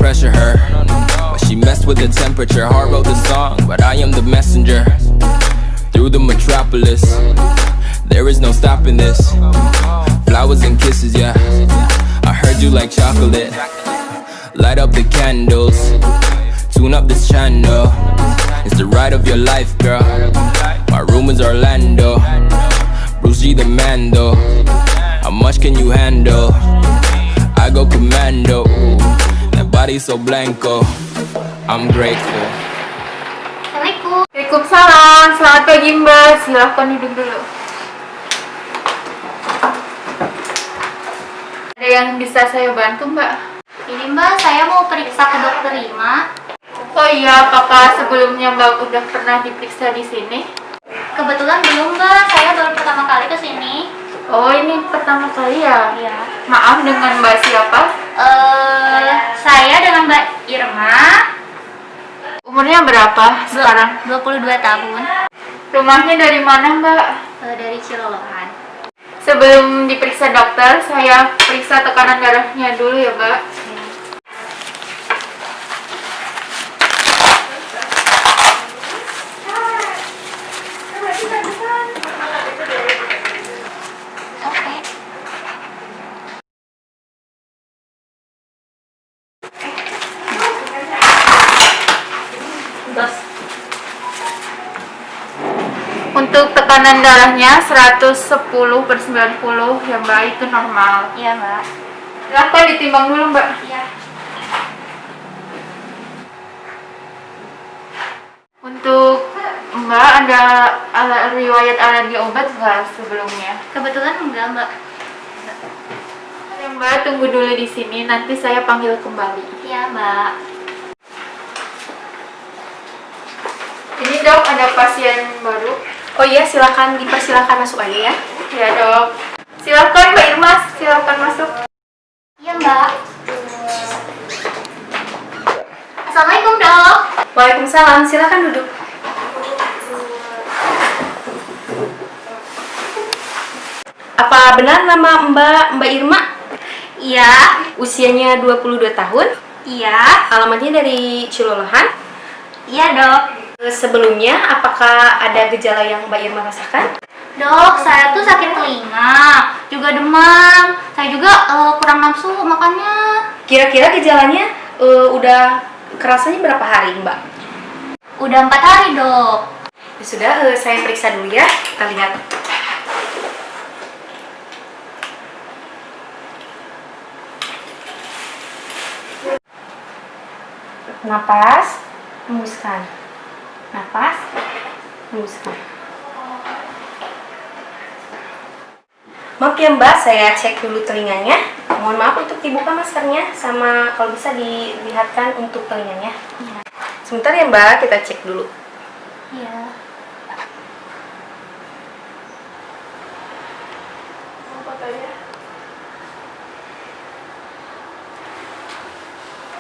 pressure her, but she messed with the temperature. Heart wrote the song, but I am the messenger. Through the metropolis, there is no stopping this. Flowers and kisses, yeah. I heard you like chocolate. Light up the candles, tune up this channel. It's the ride of your life, girl. My room is Orlando. Bruce G the Mando. How much can you handle? I go commando. That body so blanco. I'm grateful. Assalamualaikum. Waalaikumsalam. Selamat pagi Mbak. Silahkan duduk dulu. Ada yang bisa saya bantu Mbak? Ini Mbak, saya mau periksa ke dokter Rima. Oh iya, apakah sebelumnya Mbak udah pernah diperiksa di sini? Kebetulan belum Mbak, saya baru pertama kali ke sini. Oh, ini pertama kali ya? Iya. Maaf, dengan Mbak siapa? Saya dengan Mbak Irma. Umurnya berapa sekarang? 22 tahun. Rumahnya dari mana Mbak? Dari Cilolohan. Sebelum diperiksa dokter, saya periksa tekanan darahnya dulu ya Mbak. Oke. Untuk tekanan darahnya 110/90 ya Mbak, itu normal. Iya Mbak. Silahkan ditimbang dulu Mbak. Iya. Untuk Mbak ada riwayat alergi obat nggak sebelumnya? Kebetulan enggak Mbak. Ya Mbak, tunggu dulu di sini, nanti saya panggil kembali. Iya Mbak. Ini dok, ada pasien baru. Oh iya, silakan dipersilakan masuk aja ya. Ya dok. Silakan Mbak Irma, silakan masuk. Iya Mbak. Assalamualaikum dok. Waalaikumsalam, silakan duduk. Apa benar nama Mbak Irma? Iya. Usianya 22 tahun? Iya. Alamatnya dari Cilolohan? Iya dok. Sebelumnya, apakah ada gejala yang Mbak Irma rasakan? Dok, saya tuh sakit telinga, juga demam. Saya juga kurang nafsu makannya. Kira-kira gejalanya udah kerasanya berapa hari, Mbak? Udah 4 hari dok. Ya sudah, saya periksa dulu ya. Kita lihat. Napas, hembuskan. Napas, hembuskan. Maaf ya Mbak, saya cek dulu telinganya. Mohon maaf untuk dibuka maskernya, sama kalau bisa dilihatkan untuk telinganya. Iya. Sebentar ya Mbak, kita cek dulu. Iya.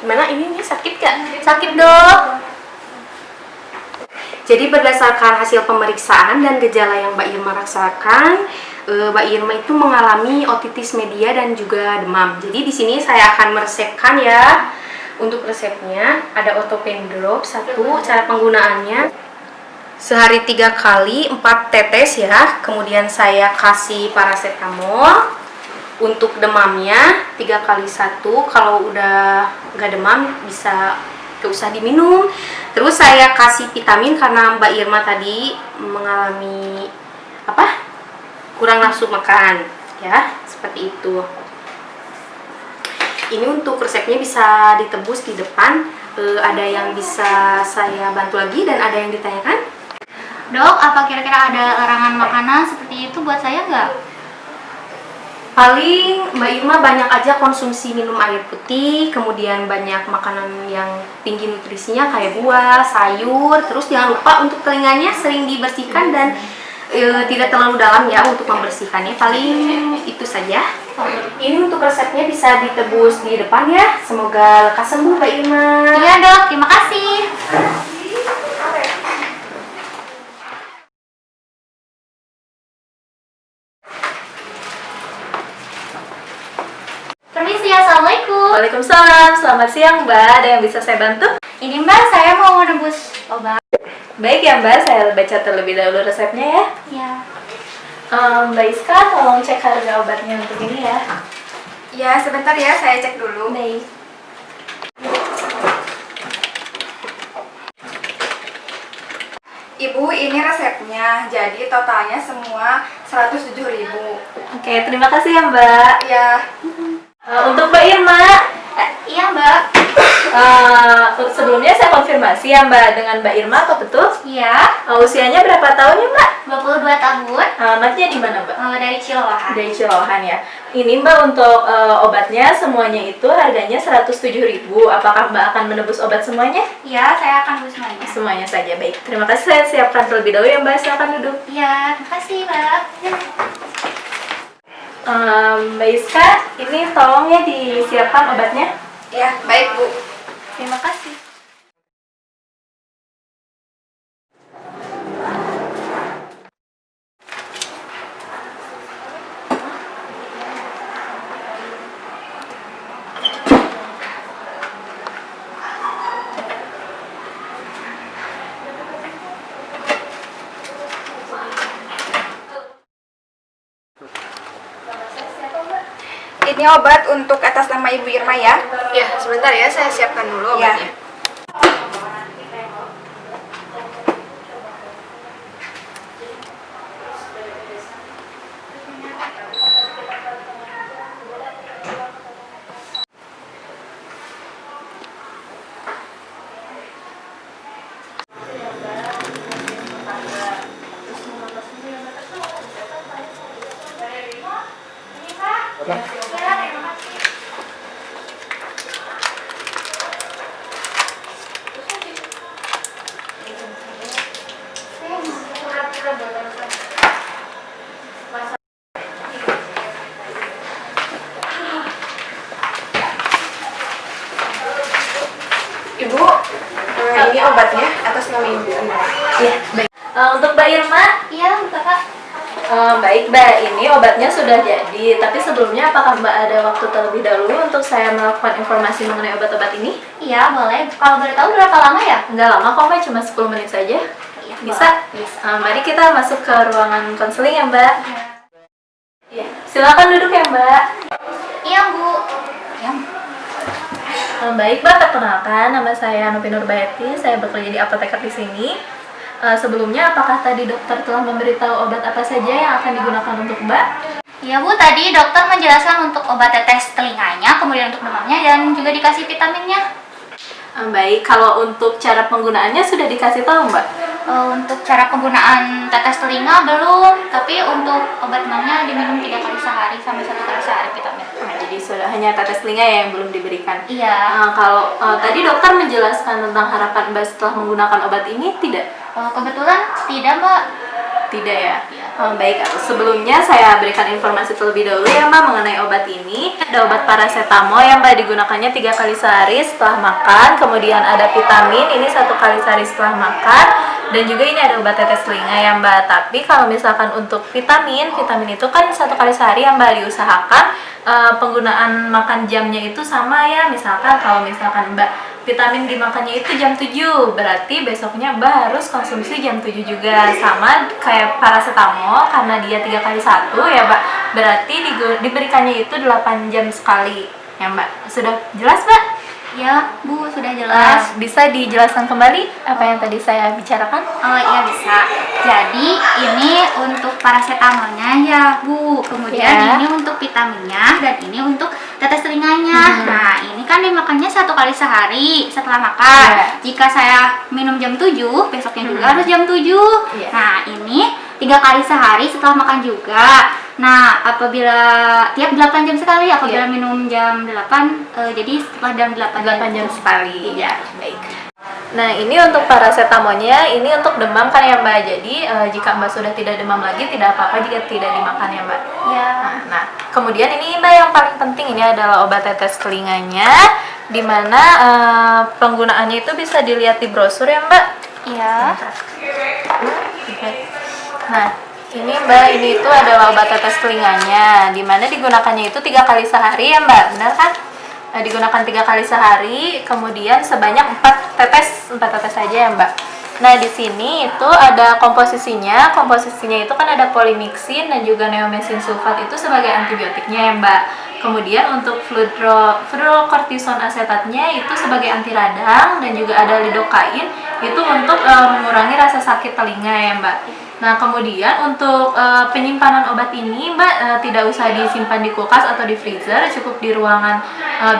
Gimana, ini sakit gak? Sakit dok. Jadi berdasarkan hasil pemeriksaan dan gejala yang Mbak Irma rasakan, Mbak Irma itu mengalami otitis media dan juga demam. Jadi di sini saya akan meresepkan ya. Untuk resepnya ada Otopen Drop 1, cara penggunaannya sehari 3 kali 4 tetes ya. Kemudian saya kasih paracetamol. Untuk demamnya 3 kali 1, kalau udah nggak demam bisa gak usah diminum. Terus saya kasih vitamin karena Mbak Irma tadi mengalami kurang nafsu makan ya, seperti itu. Ini untuk resepnya bisa ditebus di depan. Ada yang bisa saya bantu lagi dan ada yang ditanyakan? Dok, apa kira-kira ada larangan makanan seperti itu buat saya nggak? Paling Mbak Irma banyak aja konsumsi minum air putih, kemudian banyak makanan yang tinggi nutrisinya kayak buah, sayur. Terus jangan lupa untuk telinganya sering dibersihkan dan tidak terlalu dalam ya untuk membersihkannya. Paling itu saja. Ini untuk resepnya bisa ditebus di depan ya. Semoga lekas sembuh Mbak Irma. Iya dok, terima kasih. Permisi, assalamualaikum. Waalaikumsalam, selamat siang Mbak, ada yang bisa saya bantu? Ini Mbak, saya mau menebus obat. Baik ya Mbak, saya baca terlebih dahulu resepnya ya. Ya. Mbak Iska, tolong cek harga obatnya untuk ini ya. Ya, sebentar ya, saya cek dulu. Baik. Ibu, ini resepnya. Jadi totalnya semua 107.000. Oke, terima kasih ya Mbak. Ya, Untuk Mbak Irma, Iya Mbak. sebelumnya saya konfirmasi ya Mbak dengan Mbak Irma, apa betul? Iya. Usianya berapa tahun ya Mbak? 22 tahun. Alamatnya di mana Mbak? Dari Cilowahan. Dari Cilohan ya. Ini Mbak untuk obatnya semuanya itu harganya 107.000. Apakah Mbak akan menebus obat semuanya? Iya, saya akan nebus semuanya. Semuanya saja, baik. Terima kasih, saya siapkan terlebih dahulu ya Mbak. Silakan duduk. Iya, terima kasih Mbak. Mbak Iska, ini tolong ya disiapkan obatnya. ya, baik Bu. Terima kasih. Ini obat untuk atas nama Ibu Irma ya. Ya, sebentar ya, saya siapkan dulu Ya. obatnya. Ibu, ini obatnya atas nama Ibu Irma. Iya, baik. Untuk Mbak Irma, Iya, Bapak. baik Mbak, ini obatnya sudah jadi. Tapi sebelumnya apakah Mbak ada waktu terlebih dahulu untuk saya melakukan informasi mengenai obat-obat ini? Iya, boleh. Kalau boleh tahu berapa lama ya? Nggak lama kok Mbak, cuma 10 menit saja. Iya, Bisa? Mari kita masuk ke ruangan konseling ya Mbak. Iya. Iya, silakan duduk ya Mbak. Iya, Bu. Iya. Baik Mbak, perkenalkan nama saya Novi Nurbayati, saya bekerja di apoteker di sini. Sebelumnya, apakah tadi dokter telah memberitahu obat apa saja yang akan digunakan untuk Mbak? Iya Bu, tadi dokter menjelaskan untuk obat tetes telinganya, kemudian untuk demamnya, dan juga dikasih vitaminnya. Baik, kalau untuk cara penggunaannya sudah dikasih tahu Mbak? Untuk cara penggunaan tetes telinga belum, tapi untuk obat demamnya diminum 3 kali sehari sampai 1 kali sehari vitamin. Nah, jadi sudah hanya tetes telinga ya yang belum diberikan. Iya. Kalau tadi dokter menjelaskan tentang harapan Mbak setelah menggunakan obat ini tidak? Kebetulan tidak Mbak. Tidak ya? Baik, sebelumnya saya berikan informasi terlebih dahulu ya Mbak mengenai obat ini. Ada obat paracetamol yang Mbak digunakannya 3 kali sehari setelah makan. Kemudian ada vitamin, ini 1 kali sehari setelah makan. Dan juga ini ada obat tetes telinga ya Mbak. Tapi kalau misalkan untuk vitamin itu kan 1 kali sehari yang Mbak diusahakan penggunaan makan jamnya itu sama ya. Misalkan kalau misalkan Mbak vitamin dimakannya itu jam 7, berarti besoknya Mbak harus konsumsi jam 7 juga. Sama kayak paracetamol, karena dia 3 kali 1 ya Mbak, berarti diberikannya itu 8 jam sekali ya Mbak. Sudah jelas Mbak? Ya Bu, sudah jelas. Bisa dijelaskan kembali apa yang tadi saya bicarakan? Oh iya bisa. Jadi ini untuk paracetamolnya ya Bu, kemudian Ya. ini untuk vitaminnya, dan ini untuk tetes telinganya. Nah ini kan dimakannya 1 kali sehari setelah makan. Ya. Jika saya minum jam 7, besoknya juga harus jam 7. Ya. Nah ini 3 kali sehari setelah makan juga. Nah apabila tiap 8 jam sekali, apabila minum jam 8, jadi setelah jam 8 jam sekali. Iya. Baik. Nah, ini untuk paracetamolnya, ini untuk demam kan ya Mbak. Jadi jika Mbak sudah tidak demam lagi, tidak apa-apa jika tidak dimakan ya Mbak. Iya. Nah, kemudian ini Mbak yang paling penting, ini adalah obat tetes telinganya, dimana penggunaannya itu bisa dilihat di brosur ya Mbak. Iya. Oke. Nah, ini Mbak, ini itu adalah obat tetes telinganya, dimana digunakannya itu 3 kali sehari ya Mbak, benar kan? digunakan 3 kali sehari, kemudian sebanyak 4 tetes saja ya Mbak. Nah di sini itu ada komposisinya itu kan ada polymyxin dan juga neomycin sulfat itu sebagai antibiotiknya ya Mbak. Kemudian untuk fluorokortison asetatnya itu sebagai anti radang, dan juga ada lidokain itu untuk mengurangi rasa sakit telinga ya Mbak. Nah kemudian untuk penyimpanan obat ini Mbak tidak usah disimpan di kulkas atau di freezer, cukup di ruangan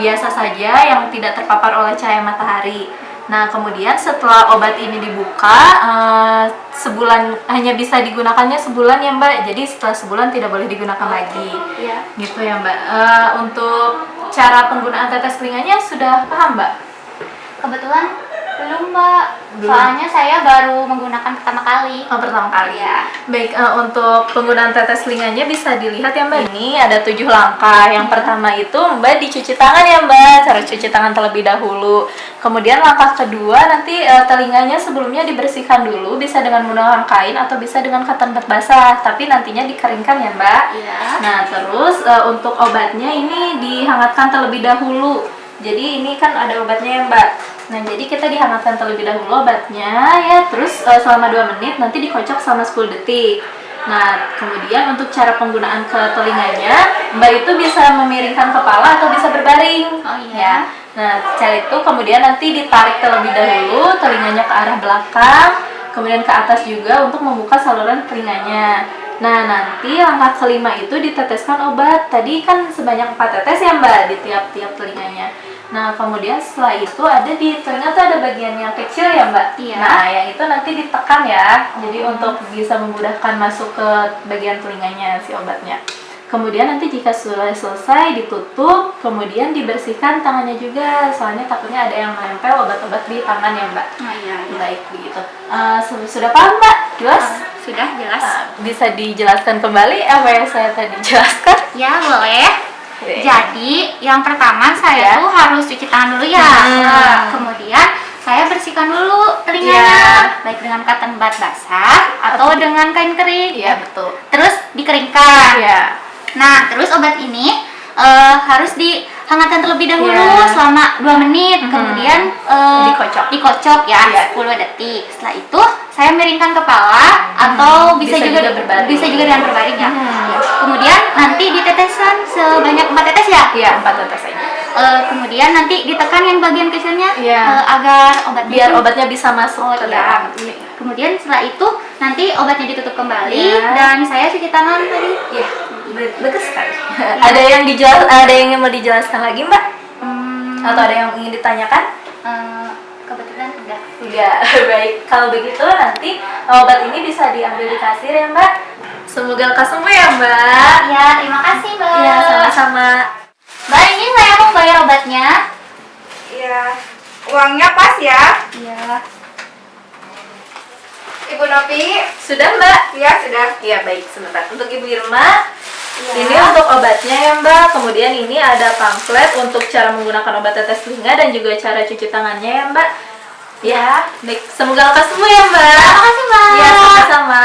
biasa saja yang tidak terpapar oleh cahaya matahari. Nah kemudian setelah obat ini dibuka sebulan, hanya bisa digunakannya sebulan ya Mbak, jadi setelah sebulan tidak boleh digunakan lagi. Iya. Gitu ya Mbak. Untuk cara penggunaan tetes telinganya sudah paham Mbak? Kebetulan belum Mbak, soalnya saya baru menggunakan pertama kali. Oh, pertama kali ya. Baik, untuk penggunaan tetes telinganya bisa dilihat ya Mbak. Ini ada 7 langkah. Yang pertama itu Mbak dicuci tangan ya Mbak. Cara cuci tangan terlebih dahulu. Kemudian langkah kedua nanti telinganya sebelumnya dibersihkan dulu, bisa dengan menggunakan kain atau bisa dengan cotton bud basah, tapi nantinya dikeringkan ya Mbak. Iya. Nah terus untuk obatnya ini dihangatkan terlebih dahulu. Jadi ini kan ada obatnya ya Mbak. Nah jadi kita dihangatkan terlebih dahulu obatnya ya, terus selama 2 menit, nanti dikocok selama 10 detik. Nah kemudian untuk cara penggunaan ke telinganya, Mbak itu bisa memiringkan kepala atau bisa berbaring. Oh iya. Ya. Nah cara itu kemudian nanti ditarik terlebih dahulu telinganya ke arah belakang, kemudian ke atas juga untuk membuka saluran telinganya. Nah nanti langkah kelima itu diteteskan obat. Tadi kan sebanyak 4 tetes ya Mbak di tiap-tiap telinganya. Nah kemudian setelah itu ada di telinga tuh ada bagian yang kecil ya Mbak. Iya. Nah yang itu nanti ditekan ya. Jadi untuk bisa memudahkan masuk ke bagian telinganya si obatnya. Kemudian nanti jika sudah selesai ditutup, kemudian dibersihkan tangannya juga. Soalnya takutnya ada yang menempel obat-obat di tangan ya Mbak. Oh iya. Baik begitu. Sudah paham Mbak? Jelas? Sudah jelas. Bisa dijelaskan kembali apa yang saya tadi jelaskan? Ya boleh. Oke. Jadi yang pertama saya Ya. tuh harus cuci tangan dulu ya. Nah, kemudian saya bersihkan dulu telinganya, baik dengan cotton bud basah atau dengan kain kering. Iya betul. Terus dikeringkan. Iya. Nah, terus obat ini harus dihangatkan terlebih dahulu Iya. selama 2 menit. Kemudian dikocok ya, Iya. 10 detik. Setelah itu saya miringkan kepala atau bisa juga berbaring. bisa juga dengan berbaring ya. Kemudian nanti diteteskan sebanyak 4 tetes ya. Iya 4 tetes saja. Kemudian nanti ditekan yang bagian kecilnya Iya. agar obatnya Biar itu- obatnya bisa masuk ke iya. dalam. Kemudian setelah itu nanti obatnya ditutup kembali Iya. dan saya cuci tangan tadi. Iya. Bagus sekali. Ada yang mau dijelaskan lagi Mbak? Atau ada yang ingin ditanyakan? Kebetulan enggak. Iya, baik. Kalau begitu nanti obat ini bisa diambil di kasir ya Mbak. Semoga lekas sembuh ya Mbak. Ya, terima kasih Mbak. Iya, sama-sama. Mbak, ini saya mau bayar obatnya. Iya. Uangnya pas ya. Iya. Ibu Novi. Sudah Mbak? Iya, sudah. Iya, baik. Sebentar. Untuk Ibu Irma, ini untuk obatnya ya Mbak. Kemudian ini ada pamflet untuk cara menggunakan obat tetes telinga dan juga cara cuci tangannya ya Mbak. Ya, baik. Semoga lekas sembuh ya Mbak. Terima kasih Mbak. Iya, sama-sama.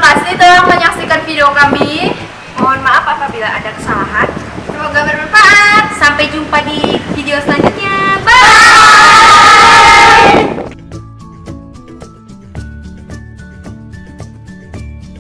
kasih telah menyaksikan video kami. Mohon maaf apabila ada kesalahan. Semoga bermanfaat. Sampai jumpa di video selanjutnya.